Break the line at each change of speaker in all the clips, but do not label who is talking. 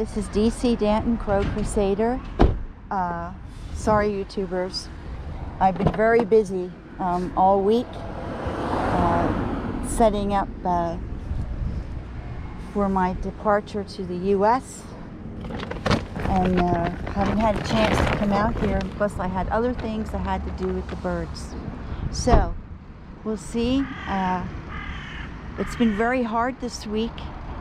This is DC Danton, Crow Crusader. Sorry, YouTubers. I've been very busy all week setting up for my departure to the U.S. and haven't had a chance to come out here. Plus, I had other things I had to do with the birds. So, we'll see. It's been very hard this week.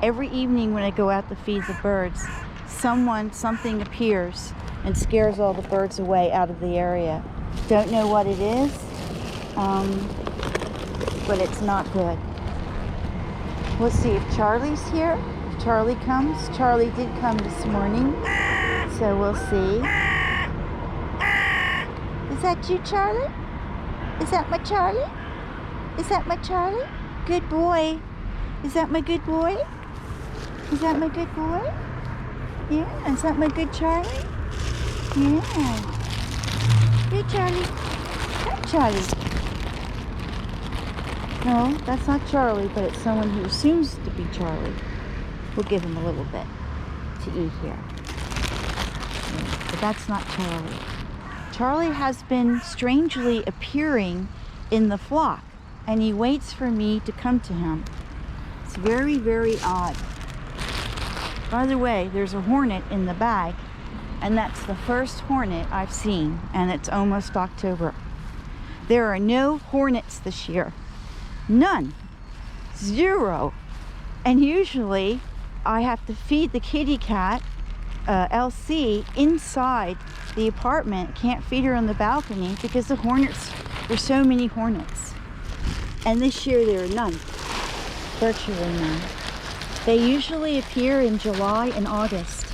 Every evening when I go out to feed the birds, something appears and scares all the birds away out of the area. Don't know what it is, but it's not good. We'll see if Charlie's here. If Charlie comes. Charlie did come this morning, so we'll see. Is that you, Charlie? Is that my Charlie? Is that my Charlie? Good boy. Is that my good boy? Is that my good boy? Yeah, is that my good Charlie? Yeah. Hey, Charlie. Hi, Charlie. No, that's not Charlie, but it's someone who assumes to be Charlie. We'll give him a little bit to eat here. Yeah, but that's not Charlie. Charlie has been strangely appearing in the flock, and he waits for me to come to him. It's very, very odd. By the way, there's a hornet in the bag, and that's the first hornet I've seen, and it's almost October. There are no hornets this year. None. Zero. And usually I have to feed the kitty cat, LC, inside the apartment. Can't feed her on the balcony because the hornets, there's so many hornets. And this year there are none. Virtually none. They usually appear in July and August.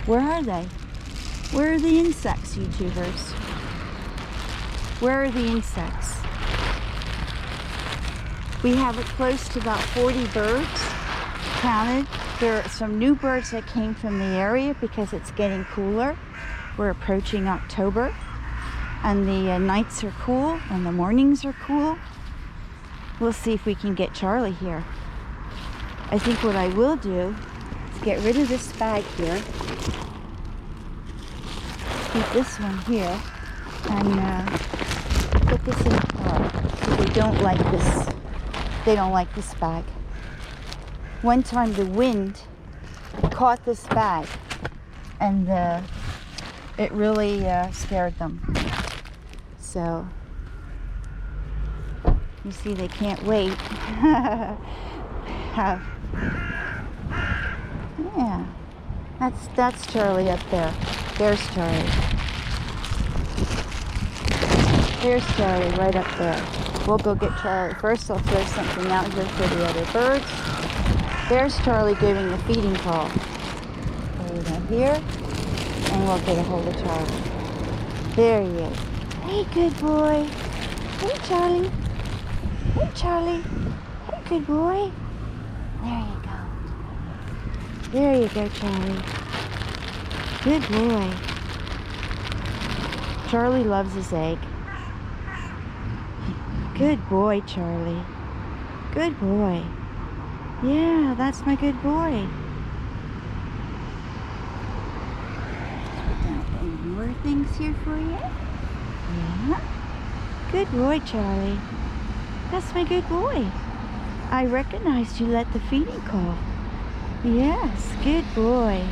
Where are they? Where are the insects, YouTubers? Where are the insects? We have it close to about 40 birds counted. There are some new birds that came from the area because it's getting cooler. We're approaching October, and the nights are cool and the mornings are cool. We'll see if we can get Charlie here. I think what I will do is get rid of this bag here. Keep this one here and put this in the car. So they don't like this. They don't like this bag. One time the wind caught this bag and it really scared them. So you see, they can't wait. Yeah, that's Charlie up there. There's Charlie. There's Charlie right up there. We'll go get Charlie. First, I'll throw something out here for the other birds. There's Charlie giving the feeding call. There we go here, and we'll get a hold of Charlie. There he is. Hey, good boy. Hey, Charlie. Hey, Charlie. Hey, good boy. There you go. There you go, Charlie. Good boy. Charlie loves his egg. Good boy, Charlie. Good boy. Yeah, that's my good boy. Any more things here for you? Yeah. Good boy, Charlie. That's my good boy. I recognized you at the feeding call. Yes, good boy.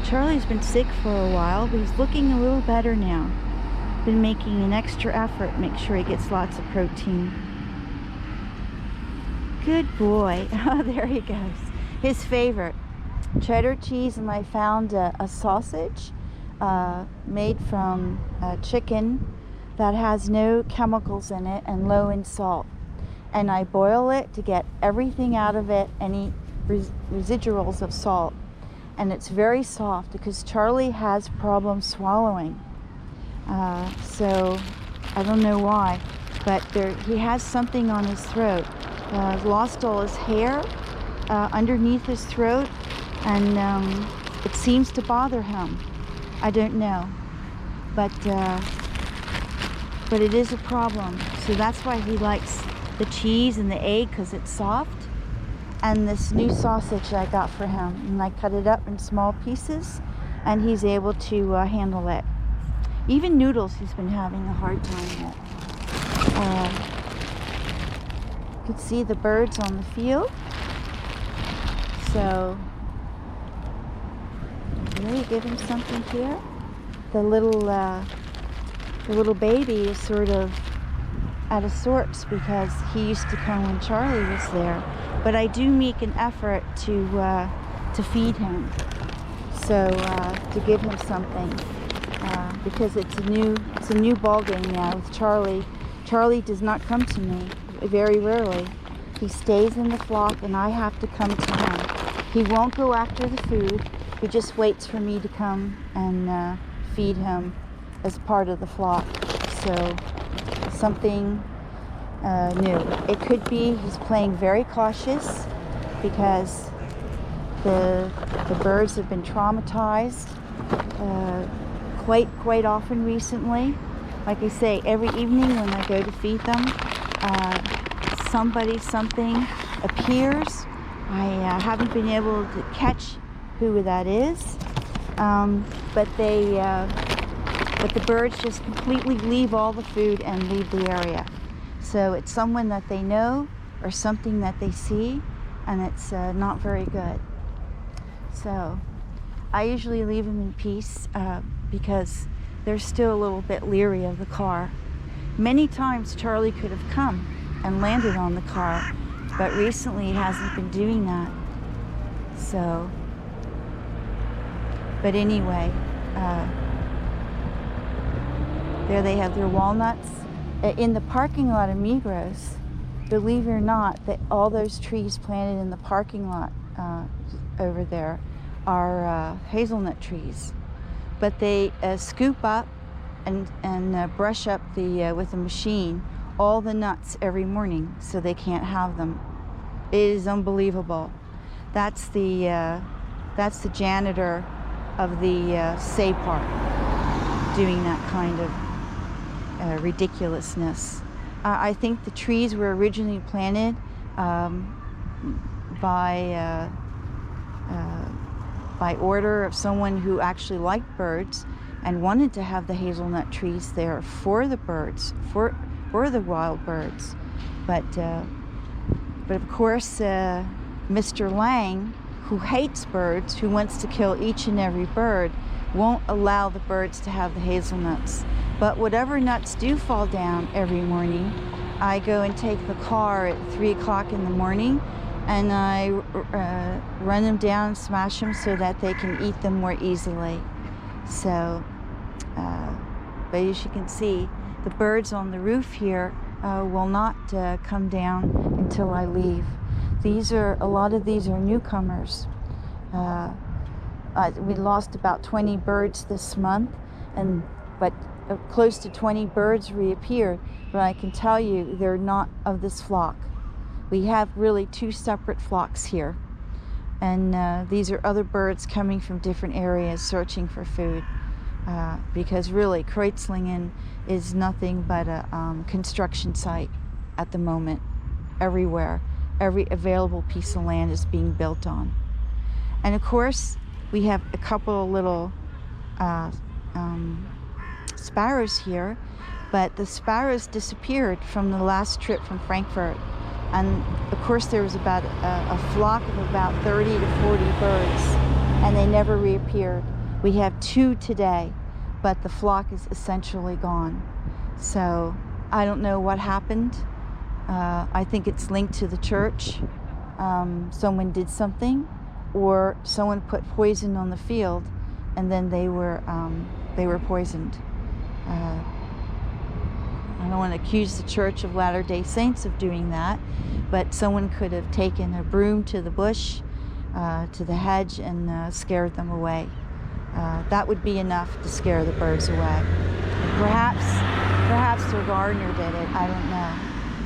Charlie's been sick for a while, but he's looking a little better now. Been making an extra effort, make sure he gets lots of protein. Good boy. Oh, there he goes. His favorite. Cheddar cheese, and I found a sausage made from chicken that has no chemicals in it and low in salt. And I boil it to get everything out of it, any residuals of salt. And it's very soft because Charlie has problems swallowing. So I don't know why, but he has something on his throat. Lost all his hair underneath his throat, and it seems to bother him. I don't know, but it is a problem. So that's why he likes the cheese and the egg, because it's soft. and this new sausage I got for him. And I cut it up in small pieces, and he's able to handle it. Even noodles he's been having a hard time with. You can see the birds on the field. So, really give him something here. The little baby is sort of out of sorts because he used to come when Charlie was there. But I do make an effort to feed him. So to give him something because it's a new ball game now with Charlie. Charlie does not come to me very rarely. He stays in the flock, and I have to come to him. He won't go after the food. He just waits for me to come and feed him as part of the flock. So something new. It could be he's playing very cautious because the birds have been traumatized quite often recently. Like I say, every evening when I go to feed them, something appears. I haven't been able to catch who that is, but the birds just completely leave all the food and leave the area. So it's someone that they know or something that they see, and it's not very good. So I usually leave them in peace because they're still a little bit leery of the car. Many times Charlie could have come and landed on the car, but recently he hasn't been doing that. So, but anyway, there they have their walnuts. In the parking lot of Migros, believe it or not, that all those trees planted in the parking lot over there are hazelnut trees. But they scoop up and brush up with a machine all the nuts every morning, so they can't have them. It is unbelievable. That's the janitor of the Say Park doing that kind of ridiculousness. I think the trees were originally planted by order of someone who actually liked birds and wanted to have the hazelnut trees there for the birds, for the wild birds. But of course, Mr. Lang, who hates birds, who wants to kill each and every bird, won't allow the birds to have the hazelnuts. But whatever nuts do fall down every morning, I go and take the car at 3 o'clock in the morning, and I run them down and smash them so that they can eat them more easily. So, but as you can see, the birds on the roof here will not come down until I leave. A lot of these are newcomers. We lost about 20 birds this month, but close to 20 birds reappeared. But I can tell you, they're not of this flock. We have really 2 separate flocks here, and these are other birds coming from different areas searching for food, because really Kreuzlingen is nothing but a construction site at the moment. Everywhere, every available piece of land is being built on. And of course, we have a couple of little sparrows here, but the sparrows disappeared from the last trip from Frankfurt. And of course there was about a flock of about 30 to 40 birds, and they never reappeared. We have 2 today, but the flock is essentially gone. So I don't know what happened. I think it's linked to the church. Someone did something, or someone put poison on the field, and then they were poisoned. I don't want to accuse the Church of Latter-day Saints of doing that, but someone could have taken a broom to the bush, to the hedge, and scared them away. That would be enough to scare the birds away. Perhaps their gardener did it, I don't know.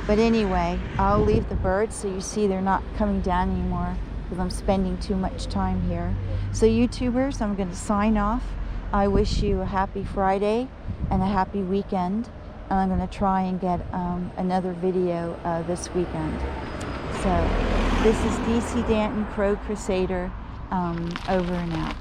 But anyway, I'll leave the birds so you see they're not coming down anymore because I'm spending too much time here. So YouTubers, I'm going to sign off. I wish you a happy Friday and a happy weekend. And I'm going to try and get another video this weekend. So This is DC Danton, Crow Crusader, over and out.